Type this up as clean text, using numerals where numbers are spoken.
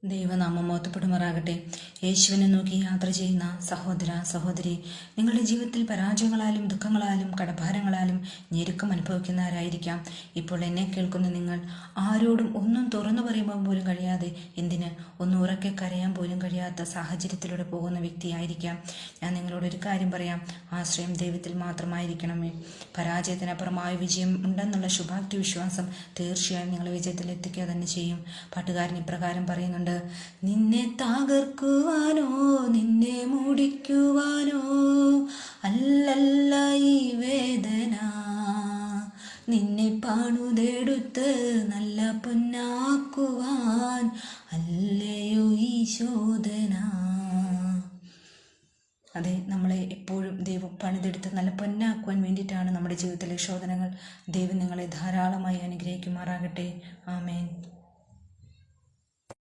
ദൈവനാമം മഹത്വപ്പെടുമാറാകട്ടെ. യേശുവിനെ നോക്കി യാത്ര ചെയ്യുന്ന സഹോദര സഹോദരി, നിങ്ങളുടെ ജീവിതത്തിൽ പരാജയങ്ങളാലും ദുഃഖങ്ങളാലും കടഭാരങ്ങളാലും ഞെരുക്കം അനുഭവിക്കുന്നവരായിരിക്കാം. ഇപ്പോൾ എന്നെ കേൾക്കുന്ന നിങ്ങൾ ആരോടും ഒന്നും തുറന്നു പറയുമ്പോൾ പോലും കഴിയാതെ, എന്തിന് ഒന്ന് ഉറക്കെ കരയാൻ പോലും കഴിയാത്ത സാഹചര്യത്തിലൂടെ പോകുന്ന വ്യക്തിയായിരിക്കാം. ഞാൻ നിങ്ങളോടൊരു കാര്യം പറയാം, ആശ്രയം ദൈവത്തിൽ മാത്രമായിരിക്കണമേ. പരാജയത്തിനപ്പുറമായ വിജയം ഉണ്ടെന്നുള്ള ശുഭാപ്തി വിശ്വാസം തീർച്ചയായും നിങ്ങളെ വിജയത്തിൽ എത്തിക്കുക തന്നെ ചെയ്യും. പാട്ടുകാരൻ ഇപ്രകാരം പറയുന്നുണ്ട്: നിന്നെ തകർക്കുവാനോ നിന്നെ മുടിക്കുവാനോ അല്ലല്ല ഈ വേദന, നിന്നെ പണിതെടുത്ത് നല്ല പൊന്നാക്കുവാൻ അല്ലയോ ഈ ശോധന. അതെ, നമ്മളെ എപ്പോഴും ദൈവം പണിതെടുത്ത് നല്ല പൊന്നാക്കുവാൻ വേണ്ടിയിട്ടാണ് നമ്മുടെ ജീവിതത്തിലെ ശോധനകൾ. ദൈവം നിങ്ങളെ ധാരാളമായി അനുഗ്രഹിക്കുമാറാകട്ടെ. ആമേൻ.